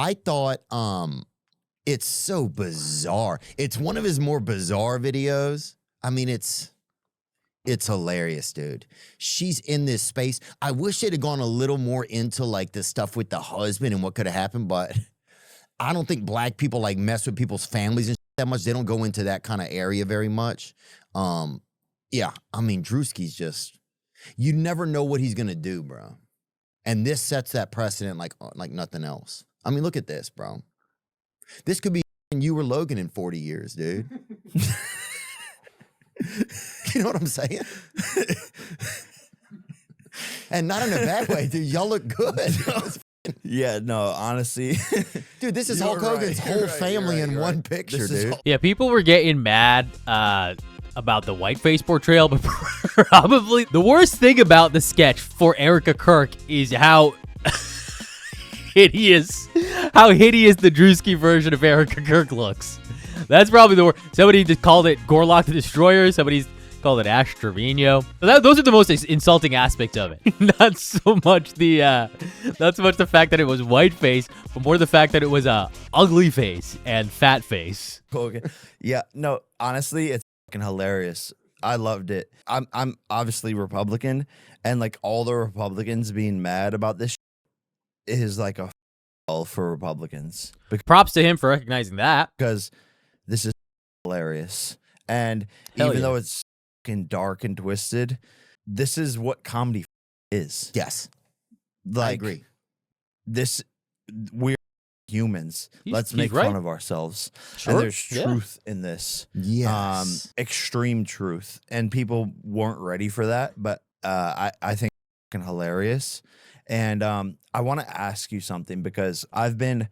I thought it's so bizarre. It's one of his more bizarre videos. I mean, it's hilarious, dude. She's in this space. I wish they'd have gone a little more into like the stuff with the husband and what could have happened, but I don't think black people like mess with people's families and that much. They don't go into that kind of area very much. Yeah, I mean, Druski's just, you never know what he's gonna do, bro. And this sets that precedent like nothing else. I mean, look at this, bro. This could be you or Logan in 40 years, dude. You know what I'm saying? And not in a bad way, dude. Y'all look good. Yeah, no, honestly. Dude, this is Hulk Hogan's whole family in one picture, dude. Yeah, people were getting mad about the whiteface portrayal, but probably the worst thing about the sketch for Erica Kirk is how hideous the Druski version of Erica Kirk looks. That's probably the worst. Somebody just called it Gorlock the Destroyer. Somebody's called it Ash Trevino. Those are the most insulting aspects of it. Not so much the fact that it was whiteface, but more the fact that it was a ugly face and fat face. Okay. Yeah, no, honestly, it's fucking hilarious. I loved it. I'm obviously Republican, and like all the Republicans being mad about this is like a for Republicans. Props to him for recognizing that, because this is hilarious. And even though it's fucking dark and twisted, this is what comedy is. Yes. Like, I agree. We're humans. Let's make fun of ourselves. Sure. And there's truth in this. Yes. Extreme truth. And people weren't ready for that, but I think it's fucking hilarious. And I want to ask you something, because I've been,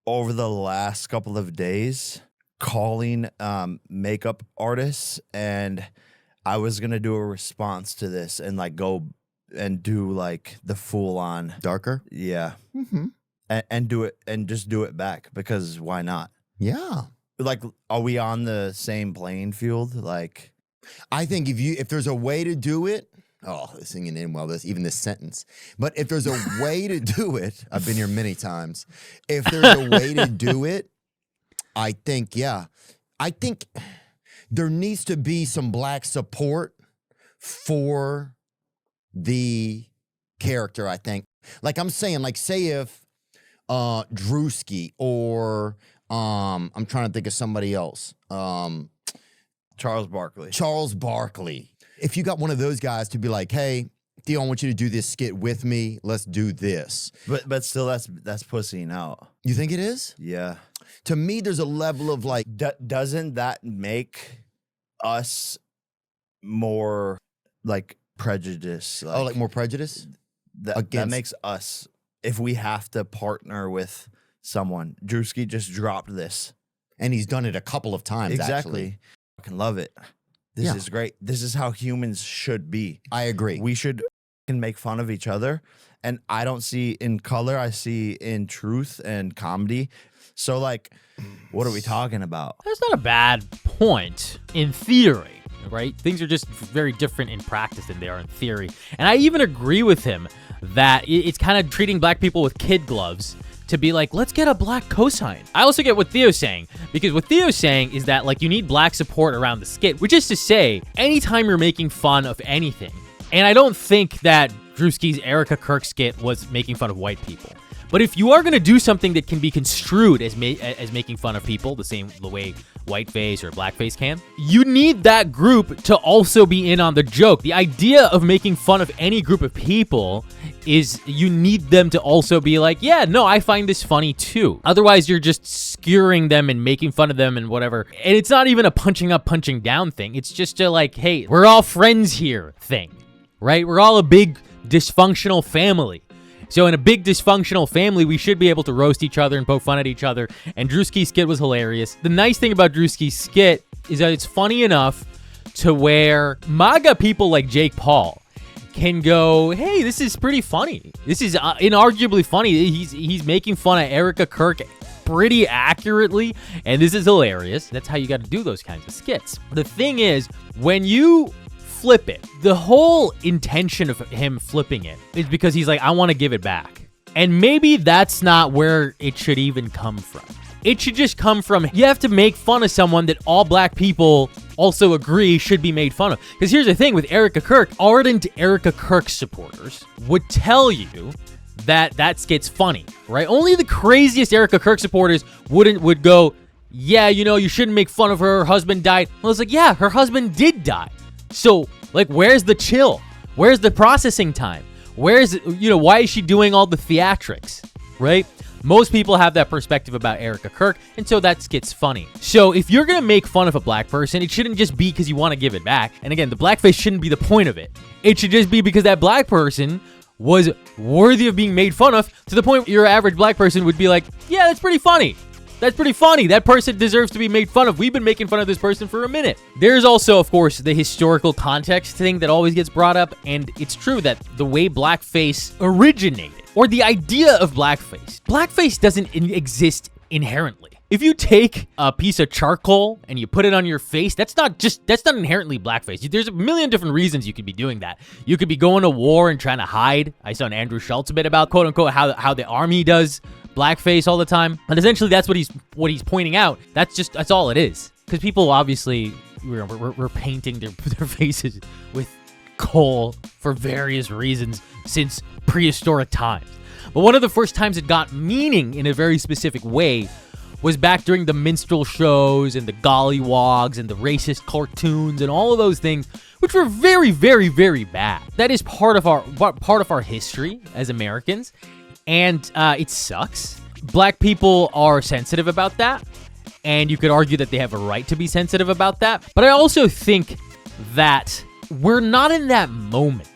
over the last couple of days, calling makeup artists, and I was gonna do a response to this and like go and do like the full on Darker? Yeah. And do it, and just do it back, because why not? Yeah. Like, are we on the same playing field? Like, I think if there's a way to do it, singing in well, even this sentence. But if there's a way to do it, I've been here many times. If there's a way to do it, I think there needs to be some black support for the character, I think. Like I'm saying, like say if Druski or I'm trying to think of somebody else. Charles Barkley. If you got one of those guys to be like, hey, Theo, I want you to do this skit with me. Let's do this. But still, that's pussying out. You think it is? Yeah. To me, there's a level of like... doesn't that make us more like prejudice? Like more prejudice? That makes us, if we have to partner with someone. Druski just dropped this. And he's done it a couple of times, exactly. Actually. I fucking love it. This is great. This is how humans should be. I agree. We should make fun of each other. And I don't see in color, I see in truth and comedy. So, like, what are we talking about? That's not a bad point in theory, right? Things are just very different in practice than they are in theory. And I even agree with him that it's kind of treating black people with kid gloves to be like, let's get a black cosign. I also get what Theo's saying, because what Theo's saying is that like you need black support around the skit, which is to say, anytime you're making fun of anything, and I don't think that Druski's Erica Kirk skit was making fun of white people. But if you are going to do something that can be construed as making fun of people, the way whiteface or blackface can, you need that group to also be in on the joke. The idea of making fun of any group of people is you need them to also be like, yeah, no, I find this funny too. Otherwise, you're just skewering them and making fun of them and whatever. And it's not even a punching up, punching down thing. It's just a like, hey, we're all friends here thing, right? We're all a big dysfunctional family. So in a big dysfunctional family, we should be able to roast each other and poke fun at each other. And Druski's skit was hilarious. The nice thing about Druski's skit is that it's funny enough to where MAGA people like Jake Paul can go, hey, this is pretty funny. This is inarguably funny. He's making fun of Erica Kirk pretty accurately, and this is hilarious. That's how you got to do those kinds of skits. The thing is, when you flip it, the whole intention of him flipping it is because he's like, I want to give it back. And maybe that's not where it should even come from. It should just come from, you have to make fun of someone that all black people also agree should be made fun of. Because here's the thing with Erica Kirk, ardent Erica Kirk supporters would tell you that skit's funny, right? Only the craziest Erica Kirk supporters would go, yeah, you know, you shouldn't make fun of her. Her husband died. Well, it's like, yeah, her husband did die. So, like, where's the chill? Where's the processing time? Where's, you know, why is she doing all the theatrics, right? Most people have that perspective about Erica Kirk, and so that skit's funny. So if you're going to make fun of a black person, it shouldn't just be because you want to give it back. And again, the blackface shouldn't be the point of it. It should just be because that black person was worthy of being made fun of, to the point where your average black person would be like, yeah, that's pretty funny. That's pretty funny. That person deserves to be made fun of. We've been making fun of this person for a minute. There's also, of course, the historical context thing that always gets brought up. And it's true that the way blackface originated, or the idea of blackface doesn't exist inherently. If you take a piece of charcoal and you put it on your face, that's not inherently blackface. There's a million different reasons you could be doing that. You could be going to war and trying to hide. I saw an Andrew Schultz bit about, quote unquote, how the army does blackface all the time. And essentially that's what he's pointing out. That's all it is. Because people obviously we're painting their faces with coal for various reasons since prehistoric times. But one of the first times it got meaning in a very specific way was back during the minstrel shows and the gollywogs and the racist cartoons and all of those things, which were very, very, very bad. That is part of our history as Americans, and it sucks. Black people are sensitive about that, and you could argue that they have a right to be sensitive about that. But I also think that we're not in that moment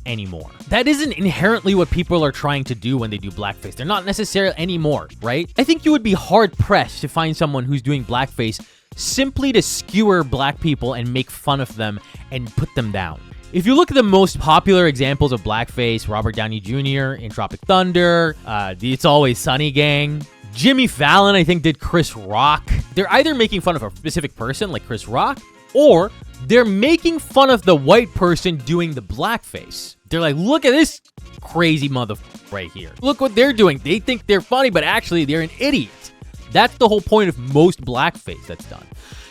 anymore. That isn't inherently what people are trying to do when they do blackface. They're not necessarily anymore, right? I think you would be hard-pressed to find someone who's doing blackface simply to skewer black people and make fun of them and put them down. If you look at the most popular examples of blackface, Robert Downey Jr. in Tropic Thunder, the It's Always Sunny gang, Jimmy Fallon, I think, did Chris Rock. They're either making fun of a specific person like Chris Rock, or they're making fun of the white person doing the blackface. They're like, look at this crazy motherfucker right here. Look what they're doing. They think they're funny, but actually they're an idiot. That's the whole point of most blackface that's done.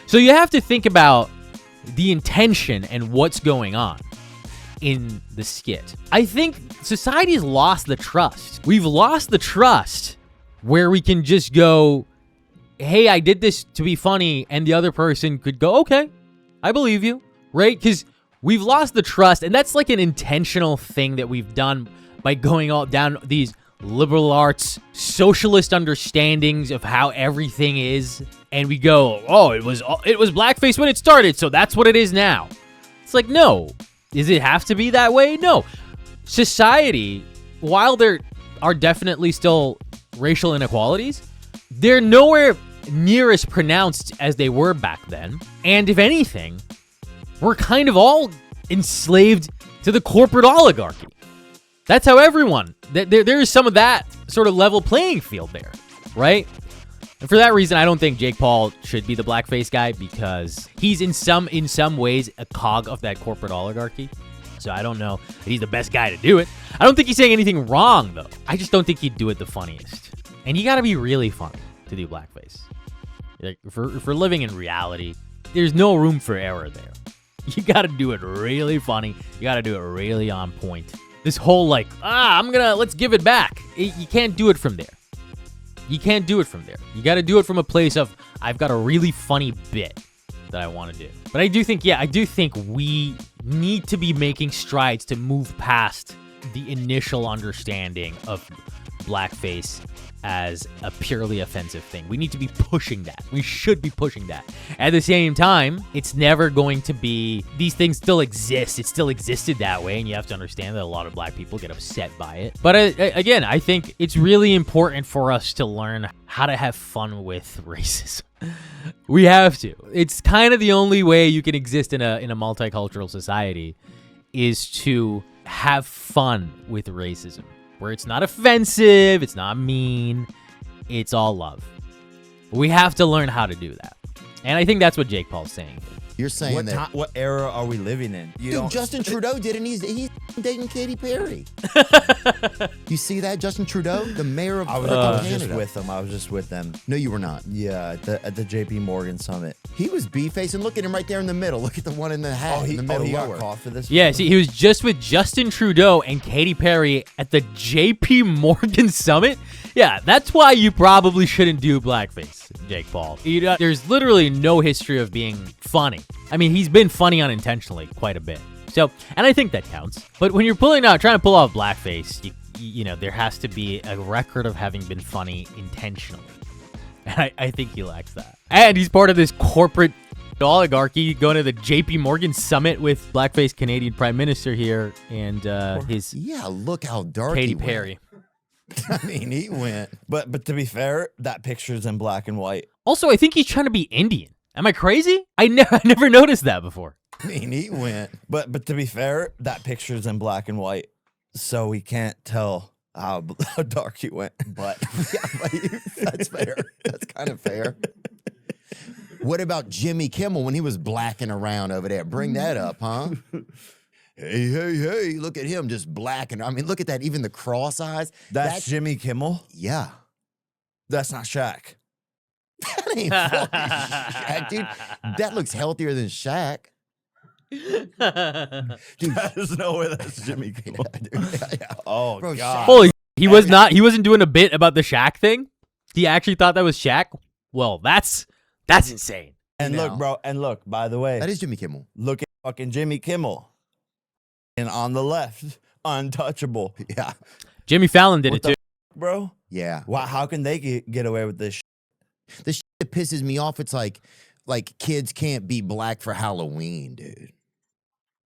So you have to think about the intention and what's going on in the skit. I think society's lost the trust. We've lost the trust where we can just go, hey, I did this to be funny, and the other person could go, okay, I believe you, right? Because we've lost the trust, and that's like an intentional thing that we've done by going all down these liberal arts, socialist understandings of how everything is, and we go, oh, it was blackface when it started, so that's what it is now. It's like, no. Does it have to be that way? No. Society, while there are definitely still racial inequalities, they're nowhere near as pronounced as they were back then. And if anything, we're kind of all enslaved to the corporate oligarchy. That's how everyone, there is some of that sort of level playing field there, right? And for that reason, I don't think Jake Paul should be the blackface guy, because he's in some ways a cog of that corporate oligarchy. So I don't know that he's the best guy to do it. I don't think he's saying anything wrong, though. I just don't think he'd do it the funniest. And you got to be really funny to do blackface. Like, if we're living in reality, there's no room for error there. You got to do it really funny. You got to do it really on point. This whole like, let's give it back. You can't do it from there. You can't do it from there. You got to do it from a place of, I've got a really funny bit that I want to do. But I do think we need to be making strides to move past the initial understanding of blackface as a purely offensive thing. We need to be pushing that. We should be pushing that. At the same time, it's never going to be, these things still exist. It still existed that way, and you have to understand that a lot of black people get upset by it. But again, I think it's really important for us to learn how to have fun with racism. We have to. It's kind of the only way you can exist in a multicultural society, is to have fun with racism, where it's not offensive, it's not mean, it's all love. We have to learn how to do that. And I think that's what Jake Paul's saying. You're saying What era are we living in? Dude, Justin Trudeau did, and he's dating Katy Perry. You see that? Justin Trudeau, the mayor of I was Canada. just with them. I was just with them. No, you were not. Yeah, at the JP Morgan summit. He was B-facing. Look at him right there in the middle. Look at the one in the hat in the middle he lower. got caught for this? Yeah, see, he was just with Justin Trudeau and Katy Perry at the JP Morgan summit. Yeah, that's why you probably shouldn't do blackface, Jake Paul. There's literally no history of being funny. I mean, he's been funny unintentionally quite a bit. So, and I think that counts. But when you're trying to pull off blackface, you know, there has to be a record of having been funny intentionally. And I think he lacks that. And he's part of this corporate oligarchy going to the JP Morgan summit with blackface Canadian Prime Minister here and his Yeah, look how dark Katy he went. Perry. I mean, he went. But to be fair, that picture's in black and white. Also, I think he's trying to be Indian. Am I crazy? I never noticed that before. I mean, he went. But to be fair, that picture's in black and white, so we can't tell how dark he went. But yeah, that's fair. That's kind of fair. What about Jimmy Kimmel when he was blacking around over there? Bring that up, huh? Hey, hey, hey, look at him just blacking. I mean, look at that. Even the cross eyes. That's Jimmy Kimmel? Yeah. That's not Shaq. That ain't fucking Shaq, dude. That looks healthier than Shaq. Dude, There's no way that's Jimmy Kimmel. yeah. Oh, Bro, God. Holy, he wasn't doing a bit about the Shaq thing? He actually thought that was Shaq? Well, that's insane. And Now. look, bro, and look, by the way, That is Jimmy Kimmel. look at fucking Jimmy Kimmel. And on the left, untouchable. Yeah. Jimmy Fallon did What it too. Bro, Yeah. wow, how can they get away with this? The shit that pisses me off, it's like kids can't be black for Halloween, dude.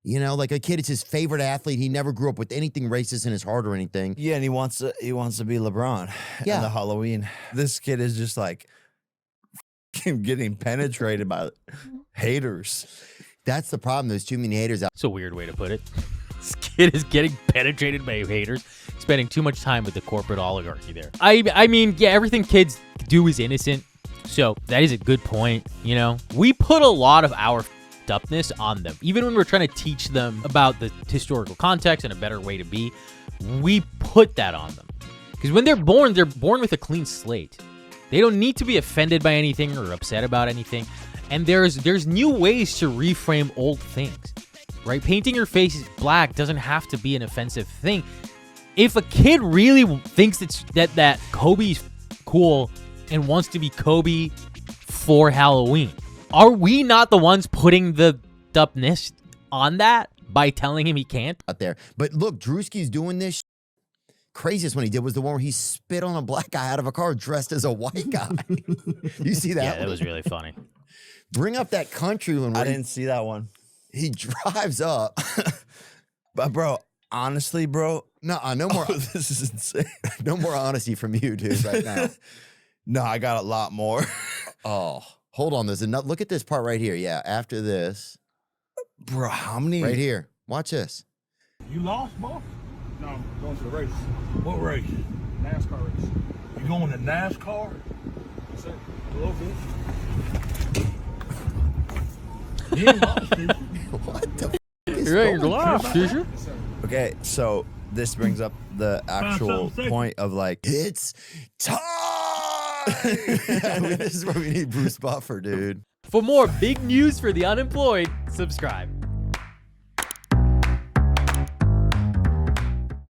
You know, like a kid, it's his favorite athlete. He never grew up with anything racist in his heart or anything. Yeah, and he wants to be LeBron. Yeah. In the Halloween. This kid is just like getting penetrated by haters. That's the problem. There's too many haters out. It's a weird way to put it. This kid is getting penetrated by haters, spending too much time with the corporate oligarchy there. I mean, yeah, everything kids do is innocent. So that is a good point. You know, we put a lot of our upness on them. Even when we're trying to teach them about the historical context and a better way to be, we put that on them. Because when they're born with a clean slate. They don't need to be offended by anything or upset about anything. And there's new ways to reframe old things, right? Painting your face black doesn't have to be an offensive thing. If a kid really thinks that Kobe's cool and wants to be Kobe for Halloween, are we not the ones putting the upness on that by telling him he can't? there. But look, Druski's doing this. Craziest one he did was the one where he spit on a black guy out of a car dressed as a white guy. You see that? Yeah, that was really funny. Bring up that country one I where didn't see that one. he drives up. But bro, honestly, bro, No more. this is insane. No more honesty from you, dude, right now. No, I got a lot more. Oh, hold on. There's another. Look at this part right here. Yeah, after this, Bro, how many? right here. Watch this. You lost, boss? No, I'm going to the race. What race? NASCAR race. You going to NASCAR? Yes, sir. A little bit. You ain't lost, did you? What the? Is You're going lost, teacher. Yes, sir. Okay, so this brings up the actual something. point of like, It's time. This is where we need Bruce Buffer, dude. For more big news for the unemployed, subscribe.